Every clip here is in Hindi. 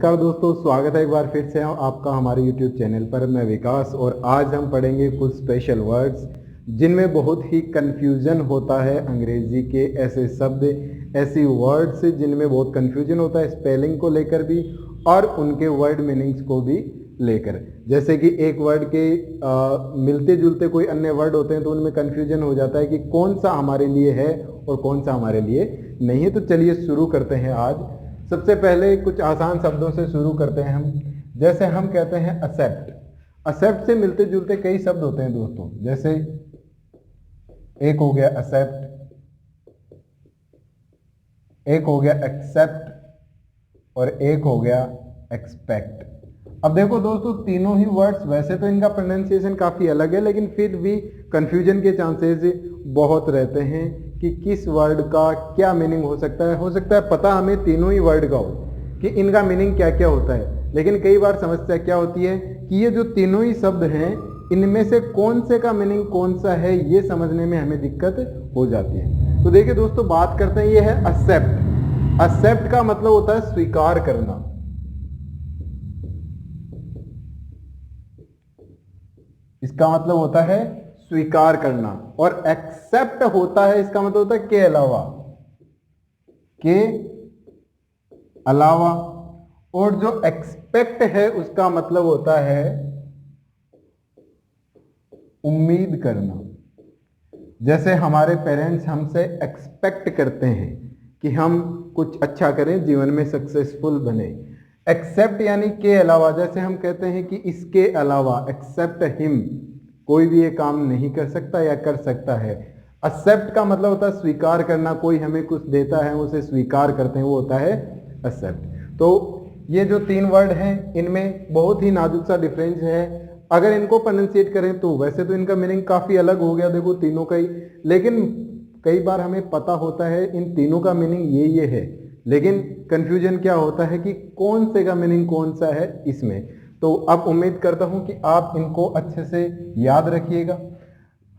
नमस्कार दोस्तों, स्वागत है एक बार फिर से आपका हमारे YouTube चैनल पर। मैं विकास और आज हम पढ़ेंगे कुछ स्पेशल वर्ड्स जिनमें बहुत ही कंफ्यूजन होता है। अंग्रेजी के ऐसे शब्द, ऐसी वर्ड्स जिनमें बहुत कंफ्यूजन होता है, स्पेलिंग को लेकर भी और उनके वर्ड मीनिंग्स को भी लेकर। जैसे कि एक वर्ड के मिलते जुलते कोई अन्य वर्ड होते हैं तो उनमें कंफ्यूजन हो जाता है कि कौन सा हमारे लिए है और कौन सा हमारे लिए नहीं है। तो चलिए शुरू करते हैं। आज सबसे पहले कुछ आसान शब्दों से शुरू करते हैं हम। जैसे हम कहते हैं एक्सेप्ट। एक्सेप्ट से मिलते जुलते कई शब्द होते हैं दोस्तों। जैसे एक हो गया एक्सेप्ट, एक हो गया एक्सेप्ट और एक हो गया एक्सपेक्ट। अब देखो दोस्तों, तीनों ही वर्ड्स वैसे तो इनका प्रोनाउंसिएशन काफी अलग है, लेकिन फिर भी कंफ्यूजन के चांसेस बहुत रहते हैं कि किस वर्ड का क्या मीनिंग हो सकता है। पता हमें तीनों ही वर्ड का हो कि इनका मीनिंग क्या क्या होता है, लेकिन कई बार समस्या क्या होती है कि ये जो तीनों ही शब्द हैं इनमें से कौन से का मीनिंग कौन सा है ये समझने में हमें दिक्कत हो जाती है। तो देखिए दोस्तों, बात करते हैं, ये है एक्सेप्ट। एक्सेप्ट का मतलब होता है स्वीकार करना। इसका मतलब होता है स्वीकार करना। और एक्सेप्ट होता है, इसका मतलब होता है के अलावा, के अलावा। और जो एक्सपेक्ट है उसका मतलब होता है उम्मीद करना। जैसे हमारे पेरेंट्स हमसे एक्सपेक्ट करते हैं कि हम कुछ अच्छा करें, जीवन में सक्सेसफुल बने। एक्सेप्ट यानी के अलावा। जैसे हम कहते हैं कि इसके अलावा, एक्सेप्ट हिम, कोई भी ये काम नहीं कर सकता या कर सकता है। एक्सेप्ट का मतलब होता है स्वीकार करना। कोई हमें कुछ देता है, उसे स्वीकार करते हैं, वो होता है एक्सेप्ट। तो ये जो तीन वर्ड हैं इनमें बहुत ही नाजुक सा डिफरेंस है। अगर इनको प्रोनाउंसिएट करें तो वैसे तो इनका मीनिंग काफी अलग हो गया, देखो तीनों का ही। लेकिन कई बार हमें पता होता है इन तीनों का मीनिंग ये है, लेकिन कंफ्यूजन क्या होता है कि कौन से का मीनिंग कौन सा है इसमें। तो अब उम्मीद करता हूं कि आप इनको अच्छे से याद रखिएगा।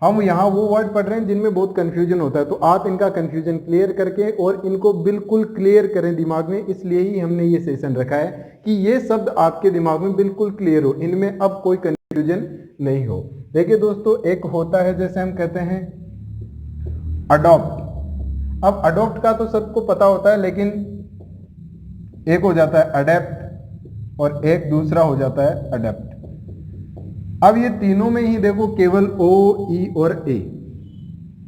हम यहाँ वो वर्ड पढ़ रहे हैं जिनमें बहुत कंफ्यूजन होता है, तो आप इनका कंफ्यूजन क्लियर करके और इनको बिल्कुल क्लियर करें दिमाग में। इसलिए ही हमने ये सेशन रखा है कि ये शब्द आपके दिमाग में बिल्कुल क्लियर हो, इनमें अब कोई कंफ्यूजन नहीं हो। देखिए दोस्तों, एक होता है जैसे हम कहते हैं अडॉप्ट। अब अडॉप्ट का तो सबको पता होता है, लेकिन एक हो जाता है अडेप्ट और एक दूसरा हो जाता है अडेप्ट। अब ये तीनों में ही देखो केवल ओ, ई और ए,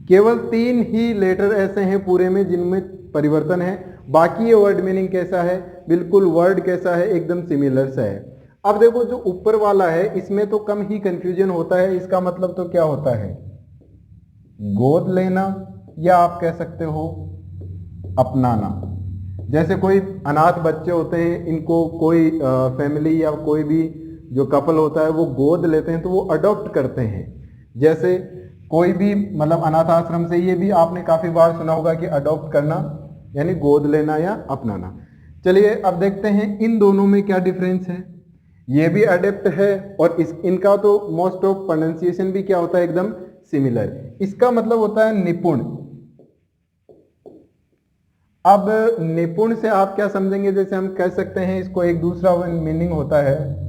केवल तीन ही लेटर ऐसे हैं पूरे में जिनमें परिवर्तन है। बाकी ये वर्ड मीनिंग कैसा है, बिल्कुल वर्ड कैसा है, एकदम सिमिलर सा है। अब देखो जो ऊपर वाला है इसमें तो कम ही कंफ्यूजन होता है। इसका मतलब तो क्या होता है, गोद लेना, या आप कह सकते हो अपनाना। जैसे कोई अनाथ बच्चे होते हैं, इनको कोई फैमिली या कोई भी जो कपल होता है वो गोद लेते हैं, तो वो अडॉप्ट करते हैं। जैसे कोई भी मतलब अनाथ आश्रम से, ये भी आपने काफी बार सुना होगा कि अडॉप्ट करना यानी गोद लेना या अपनाना। चलिए अब देखते हैं इन दोनों में क्या डिफरेंस है। ये भी अडेप्ट है और इनका तो मोस्ट ऑफ प्रोनाउंसिएशन भी क्या होता है, एकदम सिमिलर। इसका मतलब होता है निपुण। अब निपुण से आप क्या समझेंगे, जैसे हम कह सकते हैं इसको एक दूसरा मीनिंग होता है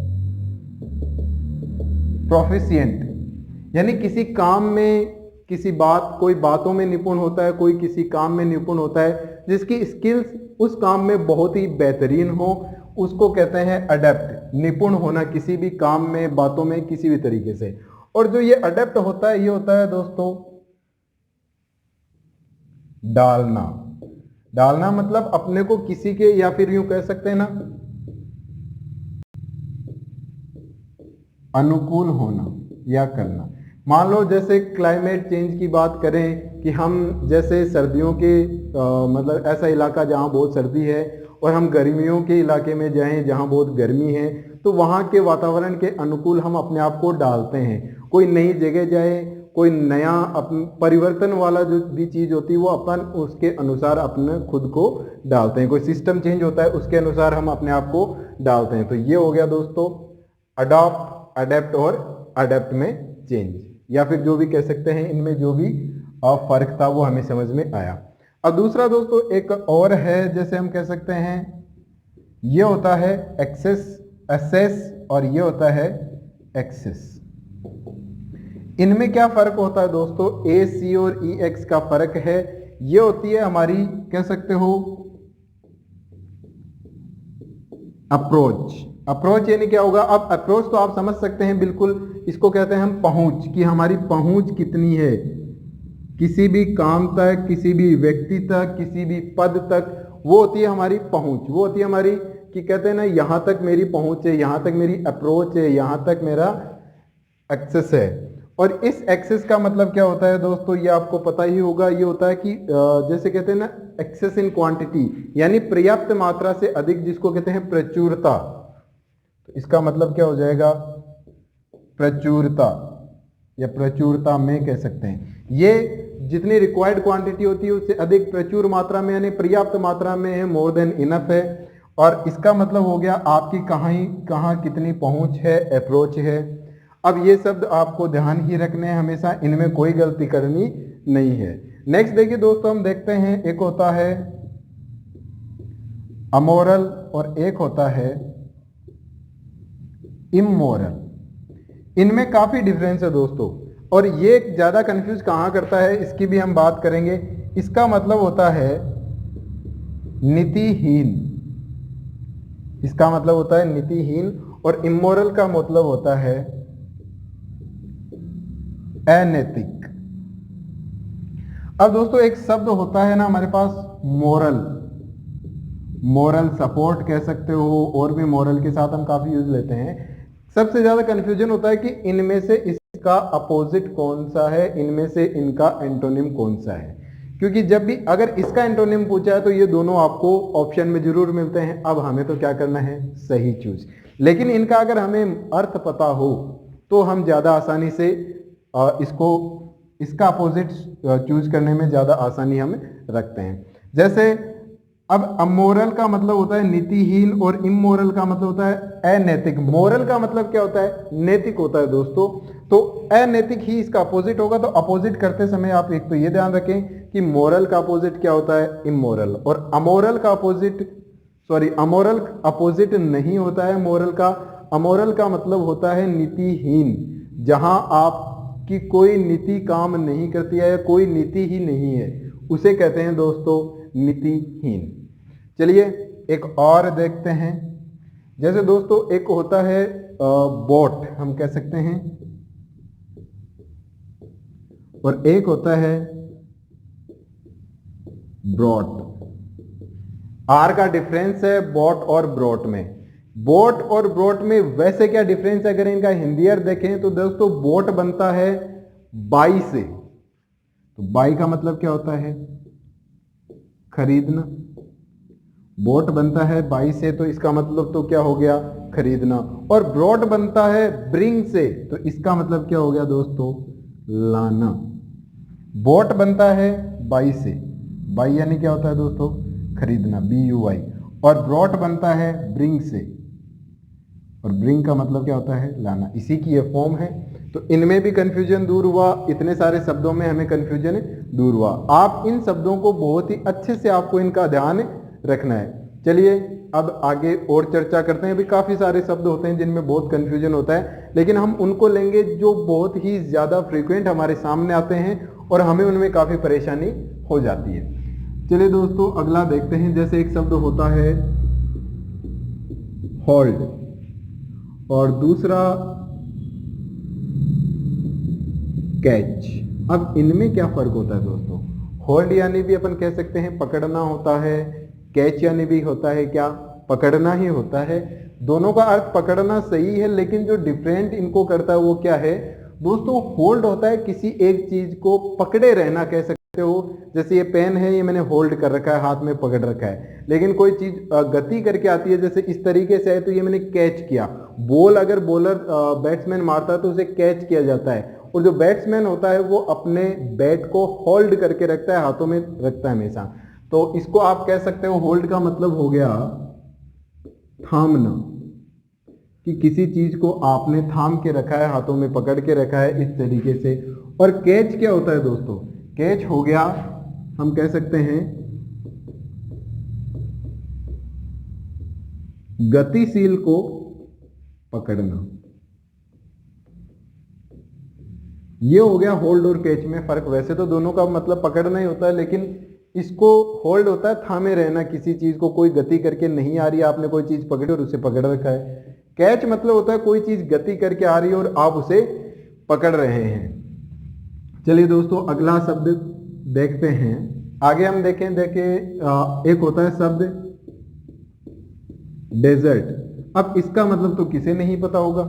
प्रोफिशिएंट। यानी किसी काम में, किसी बात, कोई बातों में निपुण होता है, कोई किसी काम में निपुण होता है, जिसकी स्किल्स उस काम में बहुत ही बेहतरीन हो, उसको कहते हैं अडेप्ट। निपुण होना किसी भी काम में, बातों में, किसी भी तरीके से। और जो ये अडेप्ट होता है, ये होता है दोस्तों डालना। डालना मतलब अपने को किसी के, या फिर यूं कह सकते हैं ना, अनुकूल होना या करना। मान लो जैसे क्लाइमेट चेंज की बात करें कि हम जैसे सर्दियों के मतलब ऐसा इलाका जहाँ बहुत सर्दी है और हम गर्मियों के इलाके में जाएं जहाँ बहुत गर्मी है, तो वहाँ के वातावरण के अनुकूल हम अपने आप को डालते हैं। कोई नई जगह जाए, कोई नया परिवर्तन वाला जो भी चीज़ होती है वो अपन उसके अनुसार अपने खुद को डालते हैं। कोई सिस्टम चेंज होता है उसके अनुसार हम अपने आप को डालते हैं। तो ये हो गया दोस्तों अडॉप्ट, अडेप्ट और अडेप्ट में चेंज, या फिर जो भी कह सकते हैं, इनमें जो भी फर्क था वो हमें समझ में आया। अब दूसरा दोस्तों एक और है, जैसे हम कह सकते हैं ये होता है एक्सेस, असेस, और ये होता है एक्सेस। इनमें क्या फर्क होता है दोस्तों? ए, सी और ई, एक्स का फर्क है। ये होती है हमारी, कह सकते हो, अप्रोच। अप्रोच यानी क्या होगा? अब अप्रोच तो आप समझ सकते हैं बिल्कुल, इसको कहते हैं हम पहुंच, कि हमारी पहुंच कितनी है किसी भी काम तक, किसी भी व्यक्ति तक, किसी भी पद तक, वो होती है हमारी पहुंच। वो होती है हमारी, कि कहते हैं ना, यहां तक मेरी पहुंच है, यहां तक मेरी अप्रोच है, यहां तक मेरा एक्सेस है। और इस एक्सेस का मतलब क्या होता है दोस्तों? ये आपको पता ही होगा। ये होता है कि जैसे कहते हैं ना, एक्सेस इन क्वांटिटी, यानी पर्याप्त मात्रा से अधिक, जिसको कहते हैं प्रचुरता। तो इसका मतलब क्या हो जाएगा? प्रचुरता, या प्रचुरता में कह सकते हैं। ये जितनी रिक्वायर्ड क्वांटिटी होती है उससे अधिक प्रचुर मात्रा में, यानी पर्याप्त मात्रा में है, मोर देन इनफ है। और इसका मतलब हो गया आपकी कहाँ कितनी पहुंच है, अप्रोच है। अब ये शब्द आपको ध्यान ही रखने हैं हमेशा, इनमें कोई गलती करनी नहीं है। नेक्स्ट देखिए दोस्तों, हम देखते हैं, एक होता है अमोरल और एक होता है इमोरल। इनमें काफी डिफरेंस है दोस्तों, और ये ज्यादा कंफ्यूज कहां करता है इसकी भी हम बात करेंगे। इसका मतलब होता है नीतिहीन। इसका मतलब होता है नीतिहीन, और इमोरल का मतलब होता है अनैतिक। अब दोस्तों एक शब्द होता है ना हमारे पास, मोरल। मोरल सपोर्ट कह सकते हो, और भी मोरल के साथ हम काफी यूज लेते हैं। सबसे ज्यादा कंफ्यूजन होता है कि इनमें से इसका अपोजिट कौन सा है, इनमें से इनका एंटोनिम कौन सा है। क्योंकि जब भी अगर इसका एंटोनिम पूछा है तो ये दोनों आपको ऑप्शन में जरूर मिलते हैं। अब हमें तो क्या करना है? सही चूज। लेकिन इनका अगर हमें अर्थ पता हो तो हम ज्यादा आसानी से इसका अपोजिट चूज करने में ज्यादा आसानी हम रखते हैं। जैसे अब अमोरल का मतलब होता है नीतिहीन, और इमोरल का मतलब होता है अनैतिक। मोरल का मतलब क्या होता है? नैतिक होता है दोस्तों। तो अनैतिक ही इसका अपोजिट होगा। तो अपोजिट करते समय आप एक तो ये ध्यान रखें कि मोरल का अपोजिट क्या होता है? इमोरल। और अमोरल का अपोजिट, अमोरल अपोजिट नहीं होता है मोरल का। अमोरल का मतलब होता है नीतिहीन, जहां आपकी कोई नीति काम नहीं करती है, या कोई नीति ही नहीं है, उसे कहते हैं दोस्तों नीतिहीन। चलिए एक और देखते हैं। जैसे दोस्तों एक होता है बोट, हम कह सकते हैं, और एक होता है ब्रॉट। आर का डिफरेंस है बोट और ब्रॉट में। बोट और ब्रॉट में वैसे क्या डिफरेंस है? अगर इनका हिंदी अर्थ देखें तो दोस्तों बोट बनता है बाई से। तो बाई का मतलब क्या होता है? खरीदना। बोट बनता है बाई से, तो इसका मतलब तो क्या हो गया? खरीदना। और ब्रॉड बनता है ब्रिंग से, तो इसका मतलब क्या हो गया दोस्तों? लाना। बोट बनता है बाई से, बाई यानी क्या होता है दोस्तों? खरीदना, BUI। और ब्रॉड बनता है ब्रिंग से, और ब्रिंग का मतलब क्या होता है? लाना। इसी की ये फॉर्म है। तो इनमें भी कंफ्यूजन दूर हुआ, इतने सारे शब्दों में हमें कंफ्यूजन दूर हुआ। आप इन शब्दों को बहुत ही अच्छे से आपको इनका ध्यान रखना है। चलिए अब आगे और चर्चा करते हैं। अभी काफी सारे शब्द होते हैं जिनमें बहुत कंफ्यूजन होता है, लेकिन हम उनको लेंगे जो बहुत ही ज्यादा फ्रीक्वेंट हमारे सामने आते हैं और हमें उनमें काफी परेशानी हो जाती है। चलिए दोस्तों अगला देखते हैं। जैसे एक शब्द होता है होल्ड, और दूसरा कैच। अब इनमें क्या फर्क होता है दोस्तों? होल्ड यानी भी अपन कह सकते हैं पकड़ना होता है, कैच यानी भी होता है क्या? पकड़ना ही होता है। दोनों का अर्थ पकड़ना सही है, लेकिन जो डिफरेंट इनको करता है वो क्या है दोस्तों? होल्ड होता है किसी एक चीज को पकड़े रहना, कह सकते हो। जैसे ये पेन है, ये मैंने होल्ड कर रखा है, हाथ में पकड़ रखा है। लेकिन कोई चीज गति करके आती है, जैसे इस तरीके से है, तो ये मैंने कैच किया। बॉल अगर बॉलर बैट्समैन मारता है तो उसे कैच किया जाता है, और जो बैट्समैन होता है वो अपने बैट को होल्ड करके रखता है, हाथों में रखता है हमेशा। तो इसको आप कह सकते हो, होल्ड का मतलब हो गया थामना, कि किसी चीज को आपने थाम के रखा है, हाथों में पकड़ के रखा है इस तरीके से। और कैच क्या होता है दोस्तों? कैच हो गया, हम कह सकते हैं गतिशील को पकड़ना। ये हो गया होल्ड और कैच में फर्क। वैसे तो दोनों का मतलब पकड़ना ही होता है, लेकिन इसको होल्ड होता है थामे रहना, किसी चीज को कोई गति करके नहीं आ रही है, आपने कोई चीज पकड़ी और उसे पकड़ रखा है। कैच मतलब होता है कोई चीज गति करके आ रही है और आप उसे पकड़ रहे हैं। चलिए दोस्तों अगला शब्द देखते हैं। आगे हम देखें एक होता है शब्द डेजर्ट। अब इसका मतलब तो किसे नहीं पता होगा,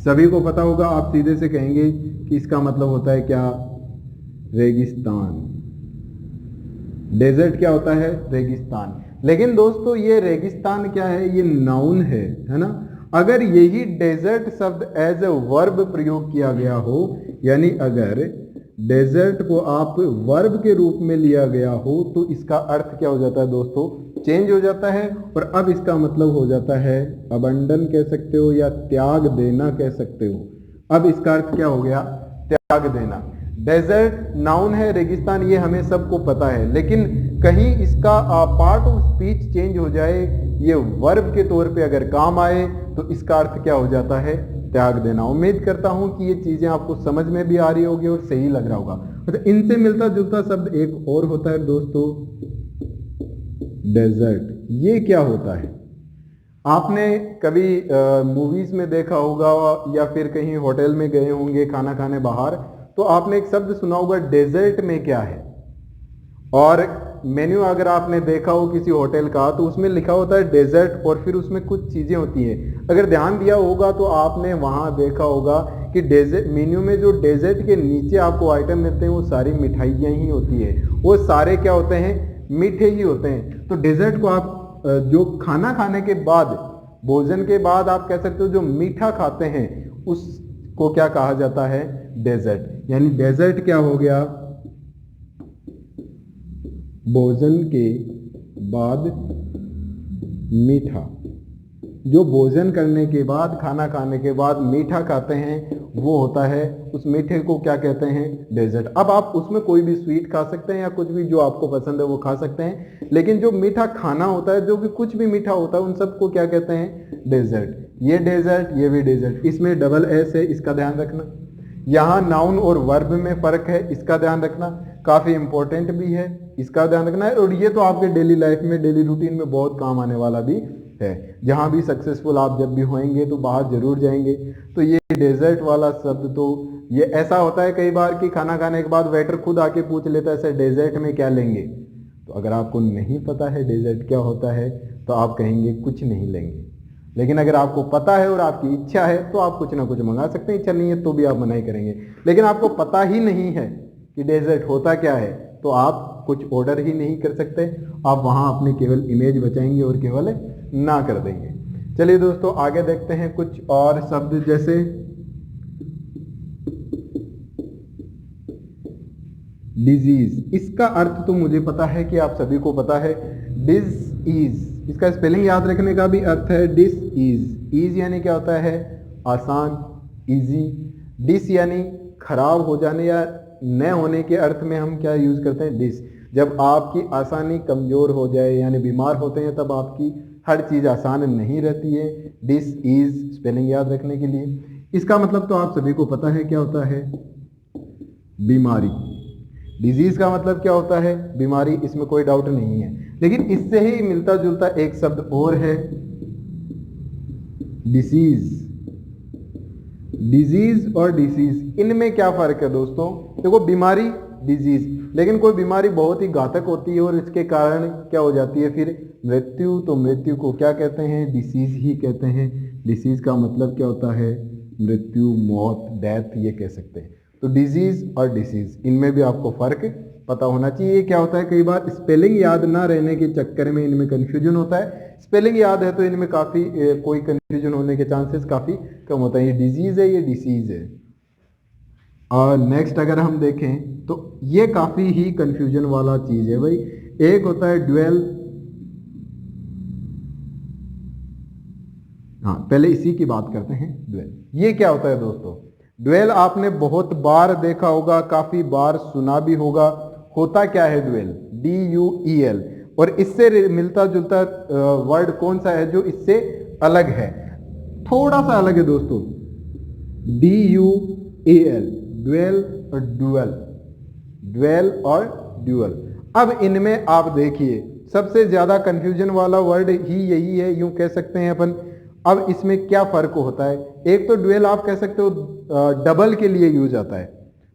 सभी को पता होगा। आप सीधे से कहेंगे कि इसका मतलब होता है क्या, रेगिस्तान। डेजर्ट क्या होता है, रेगिस्तान। लेकिन दोस्तों ये रेगिस्तान क्या है, ये नाउन है ना। अगर यही डेजर्ट शब्द एज ए वर्ब प्रयोग किया गया हो, यानी अगर डेजर्ट को आप वर्ब के रूप में लिया गया हो, तो इसका अर्थ क्या हो जाता है दोस्तों, चेंज हो जाता है। और अब इसका मतलब हो जाता है अबंडन कह सकते हो या त्याग देना कह सकते हो। अब इसका अर्थ क्या हो गया, त्याग देना। डेजर्ट नाउन है, रेगिस्तान ये हमें सबको पता है, लेकिन कहीं इसका पार्ट ऑफ स्पीच चेंज हो जाए, ये वर्ब के तौर पे अगर काम आए, तो इसका अर्थ क्या हो जाता है, त्याग देना। उम्मीद करता हूं कि ये चीजें आपको समझ में भी आ रही होगी और सही लग रहा होगा। तो इनसे मिलता जुलता शब्द एक और होता है दोस्तों, डेजर्ट। ये क्या होता है, आपने कभी मूवीज में देखा होगा या फिर कहीं होटल में गए होंगे खाना खाने बाहर, तो आपने एक शब्द सुना होगा डेजर्ट में क्या है। और मेन्यू अगर आपने देखा हो किसी होटल का, तो उसमें लिखा होता है डेजर्ट और फिर उसमें कुछ चीजें होती हैं। अगर ध्यान दिया होगा तो आपने वहां देखा होगा कि डेजर्ट मेन्यू में जो डेजर्ट के नीचे आपको आइटम मिलते हैं वो सारी मिठाइयाँ ही होती है, वो सारे क्या होते हैं, मीठे ही होते हैं। तो डेजर्ट को आप जो खाना खाने के बाद, भोजन के बाद आप कह सकते हो जो मीठा खाते हैं, उसको क्या कहा जाता है, डेजर्ट। यानी डेजर्ट क्या हो गया, भोजन के बाद मीठा। जो भोजन करने के बाद, खाना खाने के बाद मीठा खाते हैं, वो होता है, उस मीठे को क्या कहते हैं, डेजर्ट। अब आप उसमें कोई भी स्वीट खा सकते हैं या कुछ भी जो आपको पसंद है वो खा सकते हैं, लेकिन जो मीठा खाना होता है, जो भी कुछ भी मीठा होता है, उन सबको क्या कहते हैं, डेजर्ट। ये डेजर्ट, ये भी डेजर्ट। इसमें डबल एस है, इसका ध्यान रखना। यहाँ नाउन और वर्ब में फर्क है, इसका ध्यान रखना। काफी इंपॉर्टेंट भी है, इसका ध्यान रखना है। और ये तो आपके डेली लाइफ में, डेली रूटीन में बहुत काम आने वाला भी है। जहां भी सक्सेसफुल आप जब भी होंगे तो बाहर जरूर जाएंगे। तो ये डेजर्ट वाला शब्द, तो ये ऐसा होता है कई बार कि खाना खाने के बाद वेटर खुद आके पूछ लेता है सर डेजर्ट में क्या लेंगे। तो अगर आपको नहीं पता है डेजर्ट क्या होता है, तो आप कहेंगे कुछ नहीं लेंगे। लेकिन अगर आपको पता है और आपकी इच्छा है तो आप कुछ ना कुछ मंगा सकते हैं, इच्छा नहीं है तो भी आप मना ही करेंगे। लेकिन आपको पता ही नहीं है कि डेजर्ट होता क्या है, तो आप कुछ ऑर्डर ही नहीं कर सकते। आप वहां अपनी केवल इमेज बचाएंगे और केवल ना कर देंगे। चलिए दोस्तों आगे देखते हैं कुछ और शब्द, जैसे डिजीज। इसका अर्थ तो मुझे पता है कि आप सभी को पता है, डिस-इज। इसका स्पेलिंग याद रखने का भी अर्थ है डिस-इज। इज यानी क्या होता है, आसान, इजी। डिस यानी खराब हो जाने या न होने के अर्थ में हम क्या यूज करते हैं, डिस। जब आपकी आसानी कमजोर हो जाए यानी बीमार होते हैं, तब आपकी हर चीज आसान नहीं रहती है। डिस इज स्पेलिंग याद रखने के लिए। इसका मतलब तो आप सभी को पता है क्या होता है, बीमारी। डिजीज का मतलब क्या होता है, बीमारी, इसमें कोई डाउट नहीं है। लेकिन इससे ही मिलता जुलता एक शब्द और है, डिसीज। डिजीज और डिसीज, इनमें क्या फर्क है दोस्तों, देखो बीमारी, डिजीज, लेकिन कोई बीमारी बहुत ही घातक होती है और इसके कारण क्या हो जाती है फिर मृत्यु। तो मृत्यु को क्या कहते हैं, डिसीज ही कहते हैं। डिसीज का मतलब क्या होता है, मृत्यु, मौत, डेथ, ये कह सकते हैं। तो डिजीज और डिसीज, इनमें भी आपको फर्क पता होना चाहिए। क्या होता है, कई बार स्पेलिंग याद ना रहने के चक्कर में इनमें कंफ्यूजन होता है। स्पेलिंग याद है तो इनमें काफी कोई कंफ्यूजन होने के चांसेस काफी कम होता है। ये डिजीज है, ये डिसीज है। और नेक्स्ट अगर हम देखें तो ये काफी ही कंफ्यूजन वाला चीज है भाई। एक होता है ड्वेल, हाँ पहले इसी की बात करते हैं, ड्वेल। ये क्या होता है दोस्तों, ड्वेल आपने बहुत बार देखा होगा, काफी बार सुना भी होगा। होता क्या है ड्वेल, DUEL। और इससे मिलता जुलता वर्ड कौन सा है जो इससे अलग है? थोड़ा सा अलग है दोस्तों, DUAL, ड्वेल और ड्यूअल, ड्वेल और ड्यूअल। अब इनमें आप देखिए सबसे ज्यादा कंफ्यूजन वाला वर्ड ही यही है, यूं कह सकते हैं अपन। अब इसमें क्या फर्क होता है? एक तो ड्वेल आप कह सकते हो डबल के लिए यूज आता है,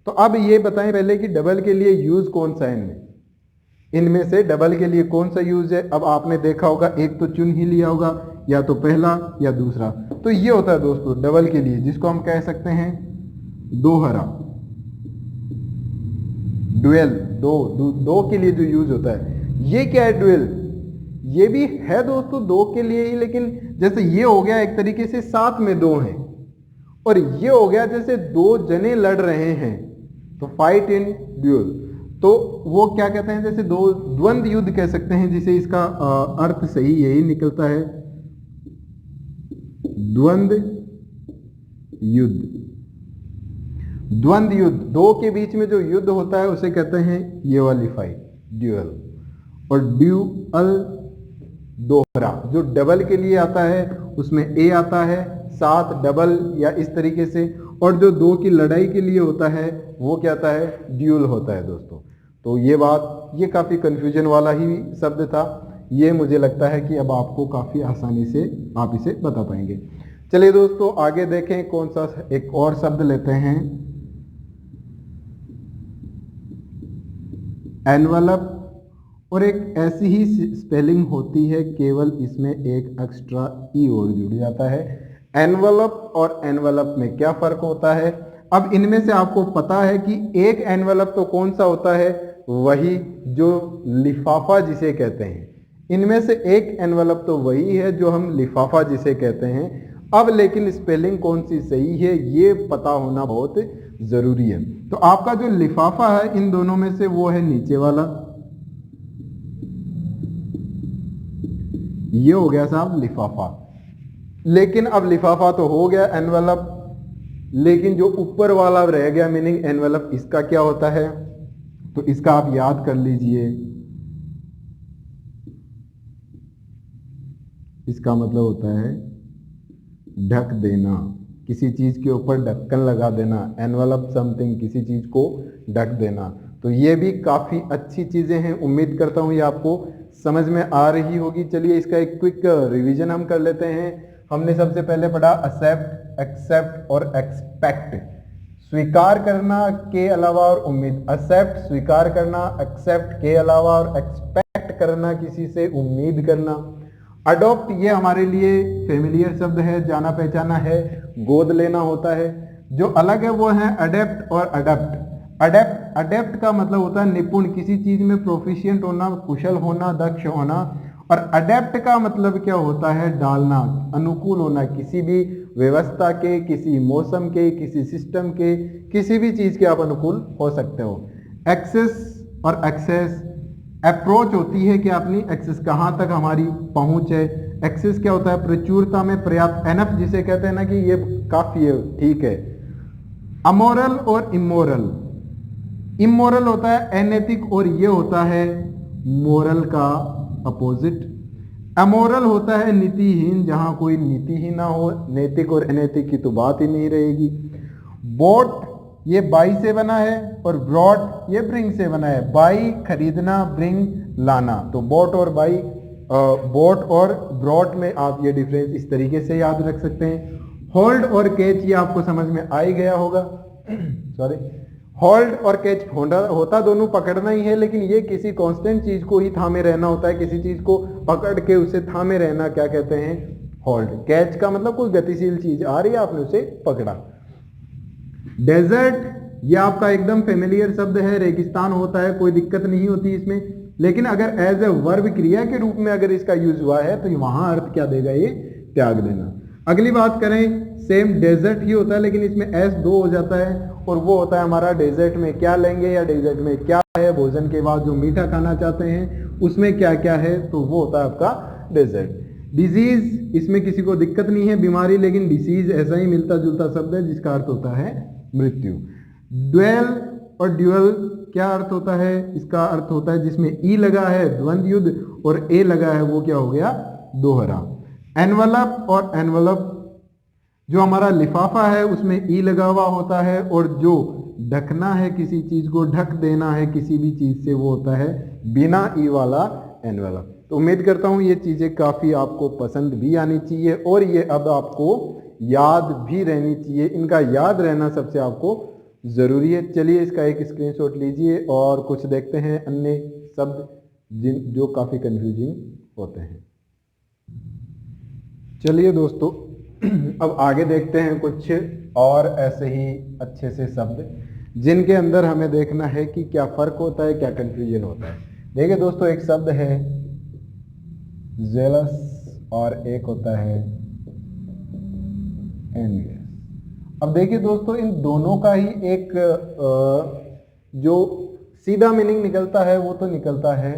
तो अब ये बताएं पहले कि डबल के लिए यूज कौन सा है इनमें, इनमें से डबल के लिए कौन सा यूज है? अब आपने देखा होगा, एक तो चुन ही लिया होगा, या तो पहला या दूसरा। तो ये होता है दोस्तों डबल के लिए, जिसको हम कह सकते हैं दोहरा, ड्वेल, दो के लिए जो यूज होता है। ये क्या है? ड्वेल। ये भी है दोस्तों दो के लिए ही, लेकिन जैसे ये हो गया एक तरीके से साथ में दो हैं, और ये हो गया जैसे दो जने लड़ रहे हैं, तो फाइट इन ड्यूल। तो वो क्या कहते हैं, जैसे दो द्वंद्व युद्ध कह सकते हैं, जिसे इसका अर्थ सही यही निकलता है, द्वंद्व युद्ध। द्वंद्व युद्ध, दो के बीच में जो युद्ध होता है उसे कहते हैं ये वाली फाइट, ड्यूअल। और ड्यूअल दोहरा, जो डबल के लिए आता है उसमें ए आता है, साथ डबल या इस तरीके से, और जो दो की लड़ाई के लिए होता है वो क्या आता है? ड्यूल होता है दोस्तों। तो ये बात, ये काफ़ी कंफ्यूजन वाला ही शब्द था, ये मुझे लगता है कि अब आपको काफ़ी आसानी से आप इसे बता पाएंगे। चलिए दोस्तों आगे देखें, कौन सा एक और शब्द लेते हैं, एनवलप। और एक ऐसी ही स्पेलिंग होती है, केवल इसमें एक एक्स्ट्रा ई और जुड़ जाता है। एनवलप और एनवलप में क्या फर्क होता है? अब इनमें से आपको पता है कि एक एनवलप तो कौन सा होता है? वही जो लिफाफा जिसे कहते हैं। इनमें से एक एनवलप तो वही है जो हम लिफाफा जिसे कहते हैं। अब लेकिन स्पेलिंग कौन सी सही है ये पता होना बहुत जरूरी है। तो आपका जो लिफाफा है इन दोनों में से वो है नीचे वाला, ये हो गया साहब लिफाफा। लेकिन अब लिफाफा तो हो गया एनवलप, लेकिन जो ऊपर वाला रह गया मीनिंग एनवलप, इसका क्या होता है? तो इसका आप याद कर लीजिए, इसका मतलब होता है ढक देना, किसी चीज के ऊपर ढक्कन लगा देना। एनवलप समथिंग, किसी चीज को ढक देना। तो ये भी काफी अच्छी चीजें हैं, उम्मीद करता हूं ये आपको समझ में आ रही होगी। चलिए इसका एक क्विक रिवीजन हम कर लेते हैं। हमने सबसे पहले पढ़ा एक्सेप्ट, एक्सेप्ट और एक्सपेक्ट, स्वीकार करना के अलावा और उम्मीद। एक्सेप्ट स्वीकार करना, एक्सेप्ट के अलावा और एक्सपेक्ट करना किसी से उम्मीद करना। अडॉप्ट ये हमारे लिए फेमिलियर शब्द है, जाना पहचाना है, गोद लेना होता है। जो अलग है वो है अडेप्ट और अडप्ट। अडेप्ट, अडेप्ट का मतलब होता है निपुण, किसी चीज में प्रोफिशिएंट होना, कुशल होना, दक्ष होना। और अडेप्ट का मतलब क्या होता है? डालना, अनुकूल होना, किसी भी व्यवस्था के, किसी मौसम के, किसी सिस्टम के, किसी भी चीज के आप अनुकूल हो सकते हो। एक्सेस और एक्सेस, अप्रोच होती है कि अपनी एक्सेस कहाँ तक हमारी पहुंच है। एक्सेस क्या होता है? प्रचुरता में पर्याप्त, एनफ जिसे कहते हैं ना कि ये काफी है, ठीक है। अमोरल और इमोरल, इमोरल होता है अनैतिक और ये होता है मोरल का अपोजिट। अमोरल होता है नीतिहीन, जहां कोई नीति ही ना हो। नैतिक और अनैतिक की तो बात ही नहीं रहेगी। बोट ये बाई से बना है और ब्रॉट ये ब्रिंग से बना है। बाई खरीदना, ब्रिंग लाना। तो बोट और बाई, बोट और ब्रॉट में आप ये डिफरेंस इस तरीके से याद रख सकते हैं। होल्ड और कैच ये आपको समझ में आ ही गया होगा। सॉरी, होल्ड और कैच होता दोनों पकड़ना ही है, लेकिन ये किसी कांस्टेंट चीज को ही थामे रहना होता है। किसी चीज को पकड़ के उसे थामे रहना क्या कहते हैं? होल्ड। कैच का मतलब कोई गतिशील चीज आ रही है, आपने उसे पकड़ा। डेजर्ट ये आपका एकदम फेमिलियर शब्द है, रेगिस्तान होता है, कोई दिक्कत नहीं होती इसमें। लेकिन अगर एज ए वर्ब क्रिया के रूप में अगर इसका यूज हुआ है तो वहां अर्थ क्या देगा? ये त्याग देना। अगली बात करें, सेम डेजर्ट ही होता है लेकिन इसमें एस दो हो जाता है, और वो होता है हमारा डेजर्ट में क्या लेंगे या डेजर्ट में क्या है। भोजन के बाद जो मीठा खाना चाहते हैं उसमें क्या क्या है, तो वो होता है आपका डेजर्ट। डिजीज, इसमें किसी को दिक्कत नहीं है, बीमारी, लेकिन डिसीज ऐसा ही मिलता जुलता शब्द है जिसका अर्थ होता है मृत्यु। ड्वेल और ड्यूअल क्या अर्थ होता है? इसका अर्थ होता है जिसमें ई लगा है, द्वंद्व युद्ध, और ए लगा है वो क्या हो गया, दोहरा। एनवलप और एनवलप, जो हमारा लिफाफा है उसमें ई लगा हुआ होता है, और जो ढकना है किसी चीज को, ढक देना है किसी भी चीज से, वो होता है बिना ई वाला एनवलप। तो उम्मीद करता हूँ ये चीजें काफी आपको पसंद भी आनी चाहिए और ये अब आपको याद भी रहनी चाहिए। इनका याद रहना सबसे आपको जरूरी है। चलिए इसका एक स्क्रीनशॉट लीजिए और कुछ देखते हैं अन्य शब्द जो काफी कंफ्यूजिंग होते हैं। चलिए दोस्तों अब आगे देखते हैं कुछ और ऐसे ही अच्छे से शब्द जिनके अंदर हमें देखना है कि क्या फर्क होता है, क्या कंफ्यूजन होता है। देखिए दोस्तों, एक शब्द है जेलस और एक होता है एनवियस। अब देखिए दोस्तों, इन दोनों का ही एक जो सीधा मीनिंग निकलता है वो तो निकलता है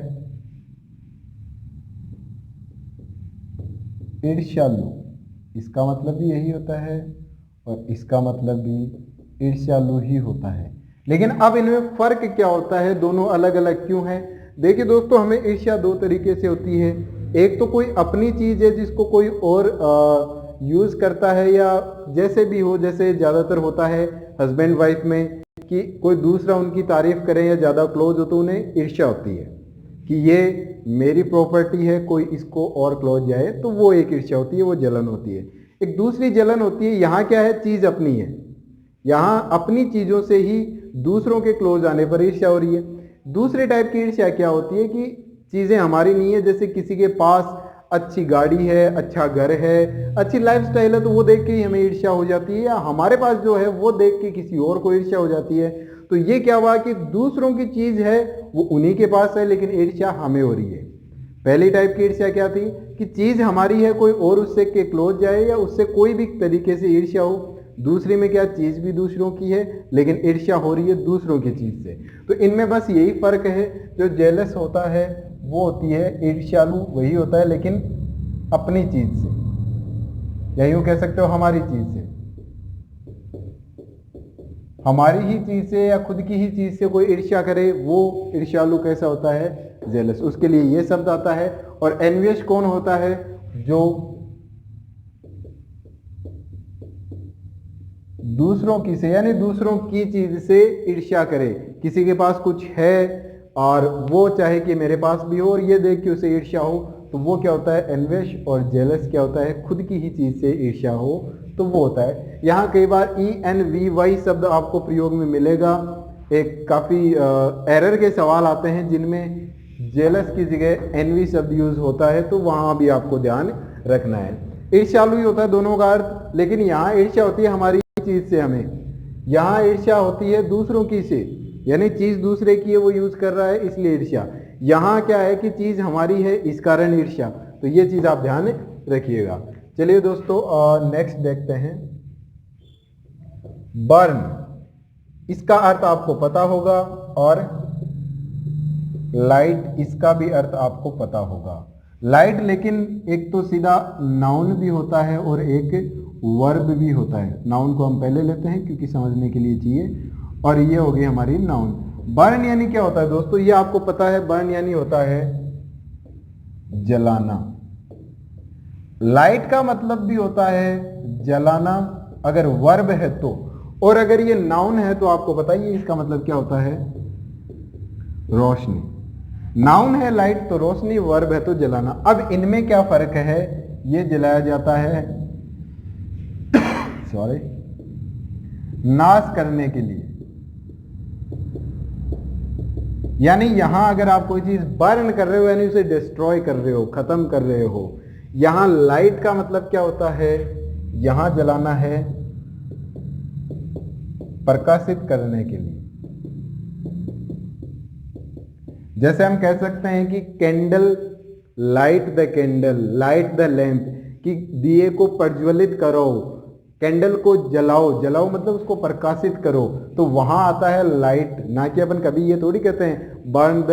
ईर्ष्यालु। इसका मतलब भी यही होता है और इसका मतलब भी ईर्ष्यालु ही होता है। लेकिन अब इनमें फर्क क्या होता है, दोनों अलग अलग क्यों है? देखिए दोस्तों, हमें ईर्ष्या दो तरीके से होती है। एक तो कोई अपनी चीज है जिसको कोई और यूज करता है, या जैसे भी हो, जैसे ज्यादातर होता है हस्बैंड वाइफ में कि कोई दूसरा उनकी तारीफ करे या ज्यादा क्लोज हो तो उन्हें ईर्ष्या होती है कि ये मेरी प्रॉपर्टी है, कोई इसको और क्लोज जाए तो वो एक ईर्ष्या होती है, वो जलन होती है। एक दूसरी जलन होती है, यहाँ क्या है, चीज अपनी है, यहाँ अपनी चीजों से ही दूसरों के क्लोज आने पर ईर्ष्या हो रही है। दूसरे टाइप की ईर्ष्या क्या होती है कि चीजें हमारी नहीं है, जैसे किसी के पास अच्छी गाड़ी है, अच्छा घर है, अच्छी लाइफस्टाइल है, तो वो देख के ही हमें ईर्ष्या हो जाती है, या हमारे पास जो है वो देख के किसी और को ईर्ष्या हो जाती है। तो ये क्या हुआ कि दूसरों की चीज है वो उन्हीं के पास है, लेकिन ईर्ष्या हमें हो रही है। पहली टाइप की ईर्ष्या क्या थी कि चीज हमारी है, कोई और उससे के क्लोज जाए या उससे कोई भी तरीके से ईर्ष्या हो। दूसरी में क्या, चीज भी दूसरों की है लेकिन ईर्ष्या हो रही है दूसरों की चीज से। तो इनमें बस यही फर्क है। जो जेलस होता है वो होती है ईर्ष्यालु, वही होता है लेकिन अपनी चीज से, या यूं कह सकते हो हमारी चीज से, हमारी ही चीज से या खुद की ही चीज से कोई ईर्ष्या करे वो ईर्ष्यालु कैसा होता है, जेलस। उसके लिए ये शब्द आता है। और एनवियस कौन होता है, जो दूसरों की से यानी दूसरों की चीज से ईर्ष्या करे। किसी के पास कुछ है और वो चाहे कि मेरे पास भी हो और ये देख के उसे ईर्ष्या हो, तो वो क्या होता है, एनवियस। और जेलस क्या होता है, खुद की ही चीज से ईर्ष्या हो, तो वो होता है। यहाँ कई बार ENVY शब्द आपको प्रयोग में मिलेगा। एक काफी एरर के सवाल आते हैं जिनमें जेलस की जगह एनवी शब्द यूज होता है, तो वहां भी आपको ध्यान रखना है। ईर्ष्यालु ही होता है दोनों का अर्थ, लेकिन यहाँ ईर्ष्या होती है हमारी चीज से हमें, यहाँ ईर्ष्या होती है दूसरों की से, यानी चीज दूसरे की है वो यूज कर रहा है इसलिए ईर्ष्या। यहाँ क्या है कि चीज हमारी है इस कारण ईर्ष्या। तो ये चीज आप ध्यान रखिएगा। चलिए दोस्तों नेक्स्ट देखते हैं, बर्न। इसका अर्थ आपको पता होगा और लाइट, इसका भी अर्थ आपको पता होगा। लाइट लेकिन एक तो सीधा नाउन भी होता है और एक वर्ब भी होता है। नाउन को हम पहले लेते हैं क्योंकि समझने के लिए चाहिए, और ये हो गई हमारी नाउन। बर्न यानी क्या होता है दोस्तों, ये आपको पता है, बर्न यानी होता है जलाना। लाइट का मतलब भी होता है जलाना अगर वर्ब है तो, और अगर ये नाउन है तो आपको बताइए इसका मतलब क्या होता है, रोशनी। नाउन है लाइट तो रोशनी, वर्ब है तो जलाना। अब इनमें क्या फर्क है, ये जलाया जाता है सॉरी नाश करने के लिए, यानी यहां अगर आप कोई चीज बर्न कर रहे हो यानी उसे डिस्ट्रॉय कर रहे हो, खत्म कर रहे हो। यहां लाइट का मतलब क्या होता है, यहां जलाना है प्रकाशित करने के लिए। जैसे हम कह सकते हैं कि candle, light the candle, light the lamp, कि दिए को प्रज्वलित करो, कैंडल को जलाओ, जलाओ मतलब उसको प्रकाशित करो। तो वहां आता है लाइट, ना कि अपन कभी ये थोड़ी कहते हैं बर्न द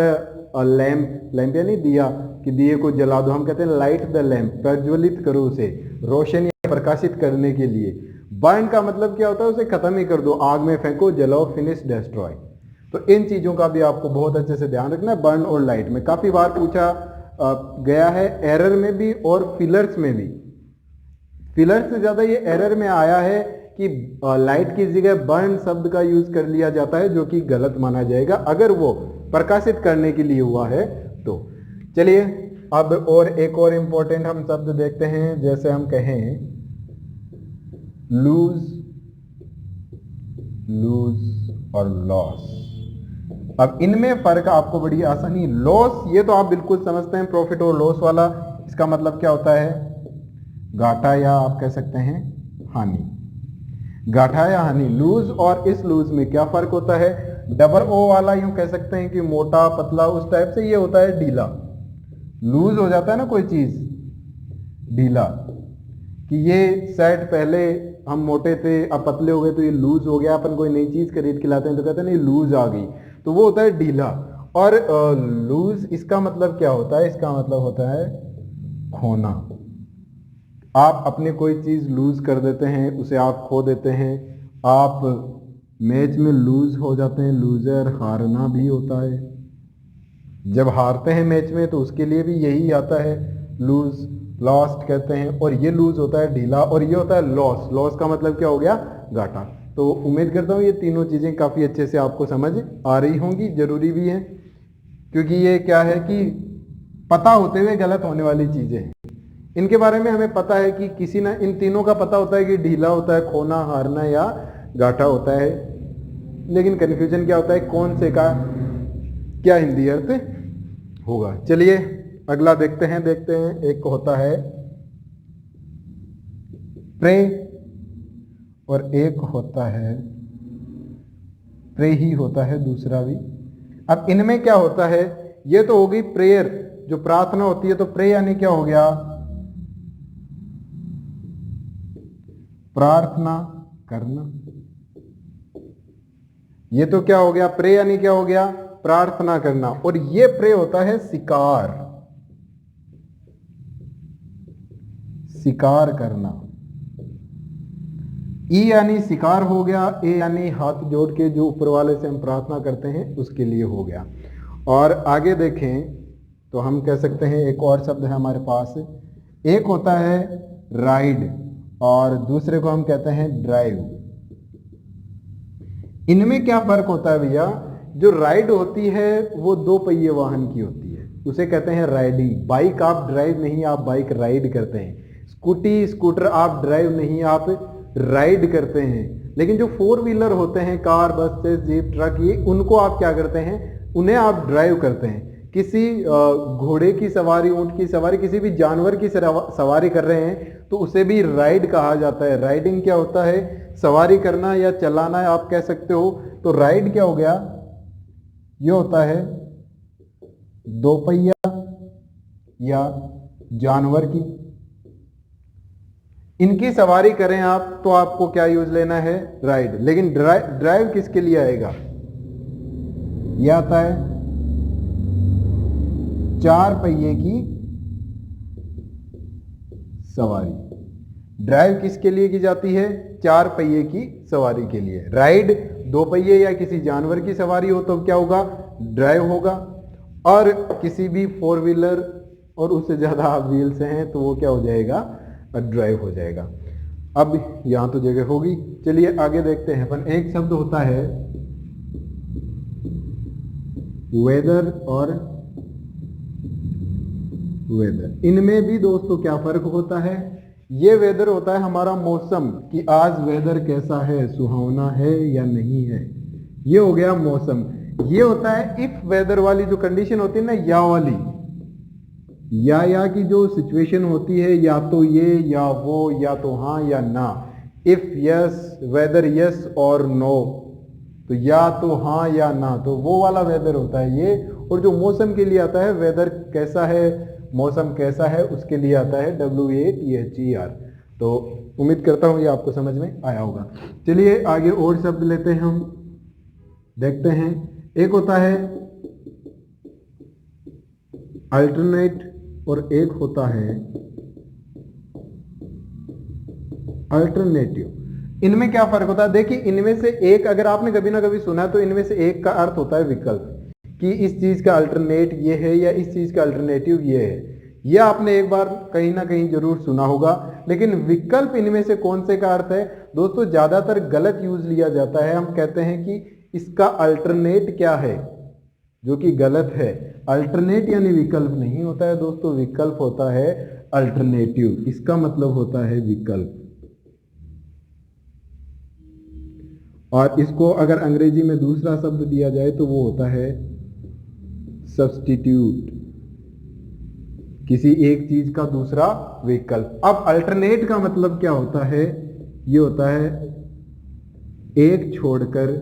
लैंप, लैंप यानी दिया, कि दिए को जला दो। हम कहते हैं लाइट द लैंप, प्रज्वलित करो उसे, रोशनी प्रकाशित करने के लिए। बर्न का मतलब क्या होता है, उसे खत्म ही कर दो, आग में फेंको, जलाओ, फिनिश, डिस्ट्रॉय। तो इन चीजों का भी आपको बहुत अच्छे से ध्यान रखना है बर्न और लाइट में। काफी बार पूछा गया है एरर में भी और फिलर्स में भी। फिलर से ज्यादा ये एरर में आया है कि लाइट की जगह बर्न शब्द का यूज कर लिया जाता है, जो कि गलत माना जाएगा अगर वो प्रकाशित करने के लिए हुआ है तो। चलिए अब और एक और इंपॉर्टेंट हम शब्द देखते हैं, जैसे हम कहें लूज, लूज और लॉस। अब इनमें फर्क आपको बड़ी आसानी, लॉस ये तो आप बिल्कुल समझते हैं, प्रॉफिट और लॉस वाला, इसका मतलब क्या होता है, घाटा या आप कह सकते हैं हानि, घाटा या हानि। लूज और इस लूज में क्या फर्क होता है, डबल ओ वाला यूं कह सकते हैं कि मोटा पतला उस टाइप से, ये होता है ढीला। लूज हो जाता है ना कोई चीज ढीला, कि ये सेट पहले हम मोटे थे अब पतले हो गए तो ये लूज हो गया, अपन कोई नई चीज खरीद के लाते हैं तो कहते हैं नहीं लूज आ गई, तो वो होता है ढीला। और लूज इसका मतलब क्या होता है, इसका मतलब होता है खोना। आप अपने कोई चीज लूज कर देते हैं, उसे आप खो देते हैं। आप मैच में लूज हो जाते हैं, लूजर हारना भी होता है। जब हारते हैं मैच में तो उसके लिए भी यही आता है, लूज, लॉस्ट कहते हैं। और ये लूज होता है ढीला, और ये होता है लॉस। लॉस का मतलब क्या हो गया, घाटा। तो उम्मीद करता हूँ ये तीनों चीजें काफी अच्छे से आपको समझ आ रही होंगी, जरूरी भी है क्योंकि ये क्या है कि पता होते हुए गलत होने वाली चीजें हैं। इनके बारे में हमें पता है कि किसी ना, इन तीनों का पता होता है कि ढीला होता है, खोना, हारना या घाटा होता है, लेकिन कंफ्यूजन क्या होता है कौन से का क्या हिंदी अर्थ होगा। चलिए अगला देखते हैं। एक होता है प्रे और एक होता है प्रे ही होता है दूसरा भी। अब इनमें क्या होता है, ये तो हो गई प्रेयर, जो प्रार्थना होती है, तो प्रे यानी क्या हो गया, प्रार्थना करना। ये तो क्या हो गया, प्रे यानी क्या हो गया, प्रार्थना करना। और ये प्रे होता है शिकार, शिकार करना। ई यानी शिकार हो गया, ए यानी हाथ जोड़ के जो ऊपर वाले से हम प्रार्थना करते हैं उसके लिए हो गया। और आगे देखें तो हम कह सकते हैं एक और शब्द है हमारे पास, एक होता है राइड और दूसरे को हम कहते हैं ड्राइव। इनमें क्या फर्क होता है भैया, जो राइड होती है वो दो पहिए वाहन की होती है, उसे कहते हैं राइडिंग। बाइक आप ड्राइव नहीं, आप बाइक राइड करते हैं। स्कूटी, स्कूटर आप ड्राइव नहीं, आप राइड करते हैं। लेकिन जो फोर व्हीलर होते हैं, कार, बस, जीप, ट्रक, ये उनको आप क्या करते हैं, उन्हें आप ड्राइव करते हैं। किसी घोड़े की सवारी, ऊंट की सवारी, किसी भी जानवर की सवारी कर रहे हैं तो उसे भी राइड कहा जाता है। राइडिंग क्या होता है, सवारी करना या चलाना आप कह सकते हो। तो राइड क्या हो गया, ये होता है दो पहिया या जानवर की, इनकी सवारी करें आप तो आपको क्या यूज लेना है, राइड। लेकिन ड्राइव किसके लिए आएगा, यह आता है चार पहिए की सवारी। ड्राइव किसके लिए की जाती है, चार पहिए की सवारी के लिए। राइड दो पहिए या किसी जानवर की सवारी हो तो क्या होगा, ड्राइव होगा। और किसी भी फोर व्हीलर और उससे ज्यादा आप व्हील से हैं तो वो क्या हो जाएगा, ड्राइव हो जाएगा। अब यहां तो जगह होगी, चलिए आगे देखते हैं अपन। एक शब्द होता है वेदर और वेदर। इनमें भी दोस्तों क्या फर्क होता है, ये वेदर होता है हमारा मौसम, कि आज वेदर कैसा है, सुहावना है या नहीं है, ये हो गया मौसम। ये होता है इफ वेदर वाली जो कंडीशन होती है ना, या वाली, या की जो सिचुएशन होती है, या तो ये या वो, या तो हाँ या ना। इफ यस, वेदर यस और नो, तो या तो हाँ या ना, तो वो वाला वेदर होता है ये। और जो मौसम के लिए आता है, वेदर कैसा है, मौसम कैसा है, उसके लिए आता है WATHER। तो उम्मीद करता हूं ये आपको समझ में आया होगा। चलिए आगे और शब्द लेते हैं, हम देखते हैं। एक होता है अल्टरनेट और एक होता है अल्टरनेटिव। इनमें क्या फर्क होता है, देखिए इनमें से एक, अगर आपने कभी ना कभी सुना तो इनमें से एक का अर्थ होता है विकल्प, कि इस चीज़ का अल्टरनेट ये है या इस चीज़ का अल्टरनेटिव ये है। ये आपने एक बार कहीं ना कहीं जरूर सुना होगा, लेकिन विकल्प इनमें से कौन से का अर्थ है दोस्तों? ज़्यादातर गलत यूज लिया जाता है। हम कहते हैं कि इसका अल्टरनेट क्या है, जो कि गलत है। अल्टरनेट यानी विकल्प नहीं होता है दोस्तों, विकल्प होता है अल्टरनेटिव। इसका मतलब होता है विकल्प। और इसको अगर अंग्रेजी में दूसरा शब्द दिया जाए तो वो होता है सब्स्टिट्यूट, किसी एक चीज का दूसरा विकल्प। अब अल्टरनेट का मतलब क्या होता है? ये होता है एक छोड़कर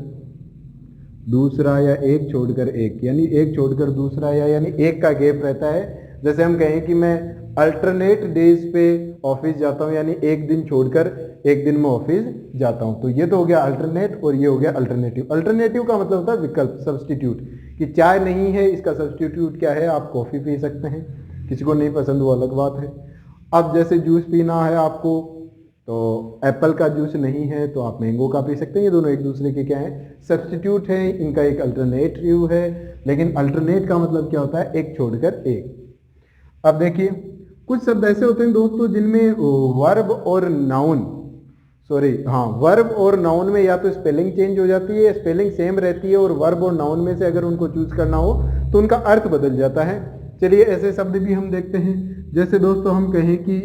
दूसरा या एक छोड़कर एक, यानी एक छोड़कर दूसरा या यानी एक का गैप रहता है। जैसे हम कहें कि मैं अल्टरनेट डेज पे ऑफिस जाता हूं, यानी एक दिन छोड़कर एक दिन मैं ऑफिस जाता हूं। तो ये तो हो गया अल्टरनेट और ये हो गया अल्टरनेटिव। अल्टरनेटिव का मतलब होता है विकल्प, सब्स्टिट्यूट, कि चाय नहीं है इसका सब्स्टिट्यूट क्या है? आप कॉफी पी सकते हैं। किसी को नहीं पसंद वो अलग बात है। अब जैसे जूस पीना है आपको, तो एप्पल का जूस नहीं है तो आप मैंगो का पी सकते हैं। ये दोनों एक दूसरे के क्या है? सब्स्टिट्यूट है, इनका एक अल्टरनेटिव है। लेकिन अल्टरनेट का मतलब क्या होता है? एक छोड़कर एक। अब देखिए कुछ शब्द ऐसे होते हैं दोस्तों जिनमें वर्ब और नाउन, वर्ब और नाउन में या तो स्पेलिंग चेंज हो जाती है, स्पेलिंग सेम रहती है, और वर्ब और नाउन में से अगर उनको चूज करना हो तो उनका अर्थ बदल जाता है। चलिए ऐसे शब्द भी हम देखते हैं। जैसे दोस्तों हम कहें कि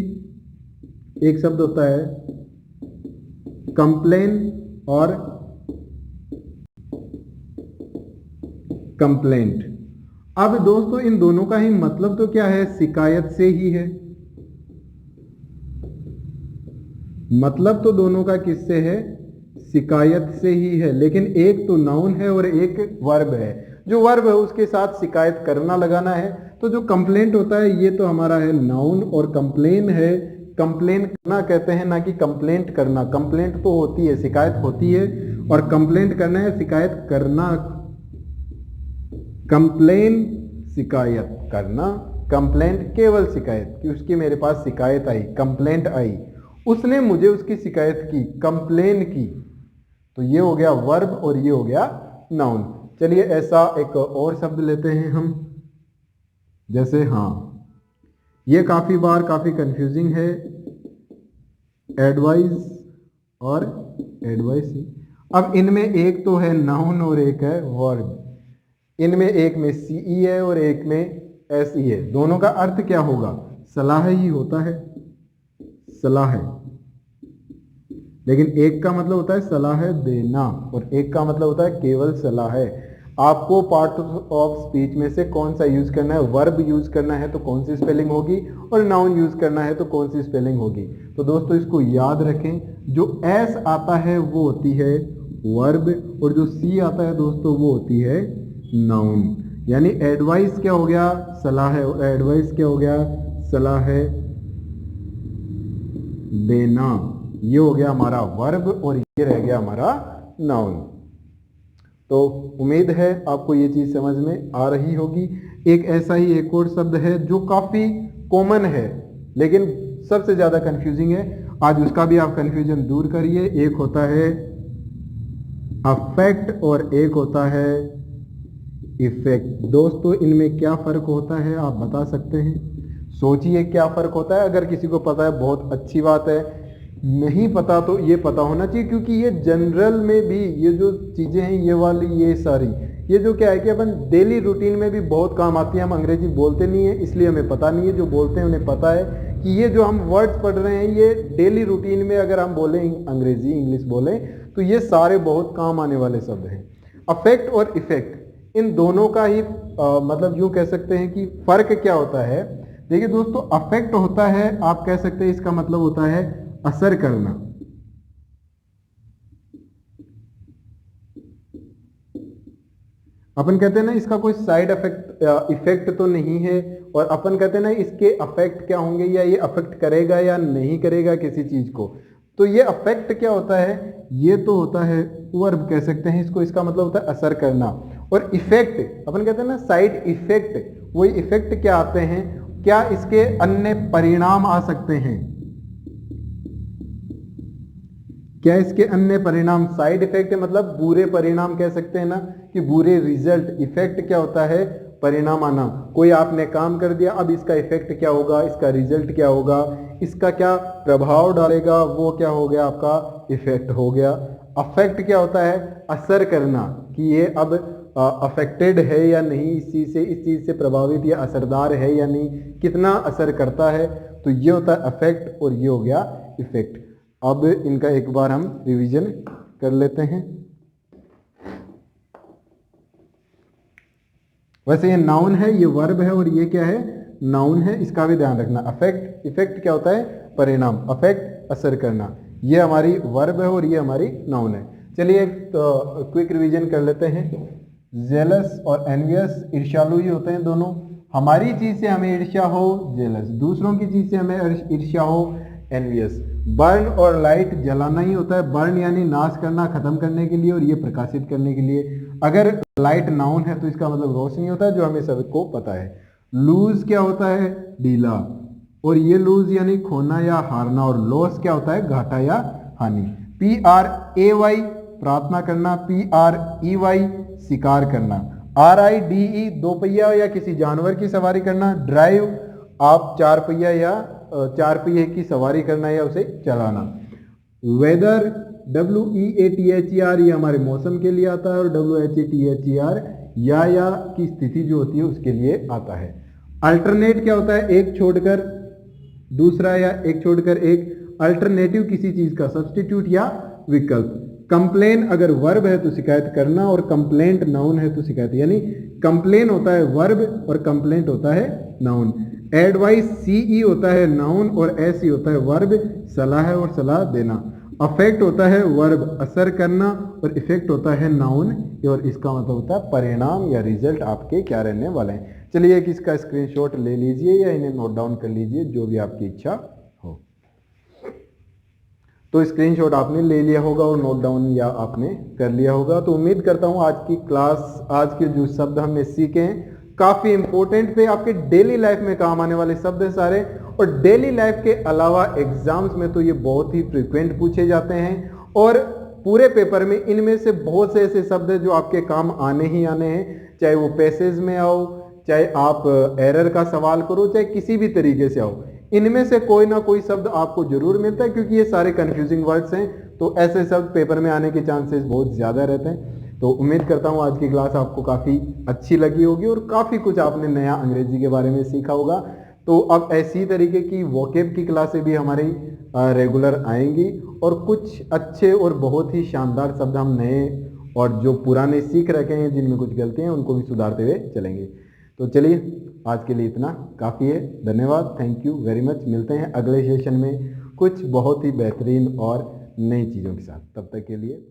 एक शब्द होता है कंप्लेन और कंप्लेंट। अब दोस्तों इन दोनों का ही मतलब तो क्या है? शिकायत से ही है। मतलब तो दोनों का किससे है? शिकायत से ही है। लेकिन एक तो नाउन है और एक वर्ब है। जो वर्ब है उसके साथ शिकायत करना लगाना है। तो जो कंप्लेंट होता है ये तो हमारा है नाउन, और कंप्लेन है, कंप्लेन करना कहते हैं, ना कि कंप्लेंट करना। कंप्लेंट तो होती है, शिकायत होती है, और कंप्लेंट करना है शिकायत करना। कंप्लेन शिकायत करना, कंप्लेंट केवल शिकायत कि उसकी मेरे पास शिकायत आई, कंप्लेंट आई, उसने मुझे उसकी शिकायत की, कंप्लेन की। तो ये हो गया वर्ब और ये हो गया नाउन। चलिए ऐसा एक और शब्द लेते हैं हम। जैसे ये काफी बार काफी कंफ्यूजिंग है, एडवाइस और एडवाइस। अब इनमें एक तो है नाउन और एक है वर्ब। इनमें एक में सीई है और एक में एसई है। दोनों का अर्थ क्या होगा? सलाह ही होता है, सलाह है। लेकिन एक का मतलब होता है सलाह देना और एक का मतलब होता है केवल सलाह है। आपको पार्ट ऑफ स्पीच में से कौन सा यूज करना है? वर्ब यूज करना है तो कौन सी स्पेलिंग होगी, और नाउन यूज करना है तो कौन सी स्पेलिंग होगी। तो दोस्तों इसको याद रखें, जो एस आता है वो होती है वर्ब, और जो सी आता है दोस्तों वो होती है नाउन। यानी एडवाइस क्या हो गया? सलाह है। एडवाइस क्या हो गया? सलाह है देना। ये हो गया हमारा वर्ब और ये रह गया हमारा नाउन। तो उम्मीद है आपको ये चीज समझ में आ रही होगी। एक ऐसा ही एक और शब्द है जो काफी कॉमन है लेकिन सबसे ज्यादा कंफ्यूजिंग है। आज उसका भी आप कंफ्यूजन दूर करिए। एक होता है अफेक्ट और एक होता है इफेक्ट। दोस्तों इनमें क्या फर्क होता है आप बता सकते हैं? सोचिए क्या फर्क होता है। अगर किसी को पता है बहुत अच्छी बात है, नहीं पता तो ये पता होना चाहिए, क्योंकि ये जनरल में भी ये जो चीजें हैं ये वाली ये सारी ये जो क्या है कि अपन डेली रूटीन में भी बहुत काम आती है। हम अंग्रेजी बोलते नहीं है इसलिए हमें पता नहीं है, जो बोलते हैं उन्हें पता है कि ये जो हम वर्ड्स पढ़ रहे हैं ये डेली रूटीन में अगर हम बोलें अंग्रेजी इंग्लिश बोलें तो ये सारे बहुत काम आने वाले शब्द हैं। अफेक्ट और इफेक्ट इन दोनों का ही मतलब यूं कह सकते हैं कि फर्क क्या होता है। देखिए दोस्तों अफेक्ट होता है, आप कह सकते हैं इसका मतलब होता है असर करना। अपन कहते हैं ना इसका कोई साइड इफेक्ट तो नहीं है, और अपन कहते हैं ना इसके अफेक्ट क्या होंगे या ये अफेक्ट करेगा या नहीं करेगा किसी चीज को। तो ये अफेक्ट क्या होता है? ये तो होता है वर्ब कह सकते हैं इसको, इसका मतलब होता है असर करना। और इफेक्ट अपन कहते हैं ना साइड इफेक्ट, वही इफेक्ट क्या आते हैं? क्या इसके अन्य परिणाम आ सकते हैं? क्या इसके अन्य परिणाम साइड इफेक्ट है, मतलब बुरे परिणाम कह सकते हैं ना, कि बुरे रिजल्ट। इफेक्ट क्या होता है, परिणाम आना। कोई आपने काम कर दिया, अब इसका इफेक्ट क्या होगा, इसका रिजल्ट क्या होगा, इसका क्या प्रभाव डालेगा, वो क्या हो गया, आपका इफेक्ट हो गया। अफेक्ट क्या होता है, असर करना, कि ये अब अफेक्टेड है या नहीं इस चीज़ से प्रभावित या असरदार है या नहीं, कितना असर करता है। तो ये होता है अफेक्ट और ये हो गया इफेक्ट। अब इनका एक बार हम रिवीजन कर लेते हैं। वैसे ये नाउन है, ये वर्ब है, और ये क्या है, नाउन है, इसका भी ध्यान रखना। अफेक्ट, इफेक्ट क्या होता है, परिणाम, अफेक्ट असर करना, ये हमारी वर्ब है और ये हमारी नाउन है। चलिए तो क्विक रिवीजन कर लेते हैं। जेलस और एनवियस ईर्ष्यालु ही होते हैं दोनों। हमारी चीज से हमें ईर्ष्या हो जेलस, दूसरों की चीज से हमें ईर्ष्या हो एनवियस। बर्न और लाइट जलाना ही होता है, बर्न यानी नाश करना, खत्म करने के लिए, और ये प्रकाशित करने के लिए। अगर लाइट नाउन है तो इसका मतलब रोशनी होता है, जो हमें सबको पता है। लूज क्या होता है, ढीला, और ये लूज यानी खोना या हारना, और लॉस क्या होता है, घाटा या हानि। PRAY प्रार्थना करना, PREY शिकार करना, RIDE दो पहिया या किसी जानवर की सवारी करना, ड्राइव आप चार पहिया या चार पहिए की सवारी करना या उसे चलाना। वेदर WEATHER ये हमारे मौसम के लिए आता है, और WHATHER या की स्थिति जो होती है उसके लिए आता है। अल्टरनेट क्या होता है, एक छोड़कर दूसरा या एक छोड़कर एक, अल्टरनेटिव किसी चीज का सब्स्टिट्यूट या विकल्प। कंप्लेन अगर वर्ब है तो शिकायत करना, और कंप्लेंट नाउन है तो शिकायत, यानी कंप्लेन होता है वर्ब और कंप्लेंट होता है नाउन। एडवाइस CE होता है नाउन और SE होता है वर्ब, सलाह और सलाह देना। अफेक्ट होता है वर्ब, असर करना, और इफेक्ट होता है नाउन, और इसका मतलब होता है परिणाम या रिजल्ट आपके क्या रहने वाले हैं। चलिए एक इसका स्क्रीनशॉट ले लीजिए या इन्हें नोट डाउन कर लीजिए, जो भी आपकी इच्छा हो। तो स्क्रीनशॉट आपने ले लिया होगा और नोट डाउन या आपने कर लिया होगा। तो उम्मीद करता हूँ आज की क्लास, आज के जो शब्द हमने सीखे हैं काफी इंपॉर्टेंट थे, आपके डेली लाइफ में काम आने वाले शब्द हैं सारे। और डेली लाइफ के अलावा एग्जाम्स में तो ये बहुत ही फ्रिक्वेंट पूछे जाते हैं, और पूरे पेपर में इनमें से बहुत से ऐसे शब्द हैं जो आपके काम आने ही आने हैं, चाहे वो पैसेज में आओ, चाहे आप एरर का सवाल करो, चाहे किसी भी तरीके से आओ, इनमें से कोई ना कोई शब्द आपको जरूर मिलता है, क्योंकि ये सारे कंफ्यूजिंग वर्ड्स हैं, तो ऐसे शब्द पेपर में आने के चांसेस बहुत ज़्यादा रहते हैं। तो उम्मीद करता हूँ आज की क्लास आपको काफ़ी अच्छी लगी होगी और काफ़ी कुछ आपने नया अंग्रेजी के बारे में सीखा होगा। तो अब ऐसी तरीके की वोकेब की क्लासें भी हमारी रेगुलर आएंगी, और कुछ अच्छे और बहुत ही शानदार शब्द हम नए और जो पुराने सीख रखे हैं, जिनमें कुछ गलतियाँ हैं, उनको भी सुधारते हुए चलेंगे। तो चलिए आज के लिए इतना काफ़ी है। धन्यवाद, थैंक यू वेरी मच। मिलते हैं अगले सेशन में कुछ बहुत ही बेहतरीन और नई चीज़ों के साथ। तब तक के लिए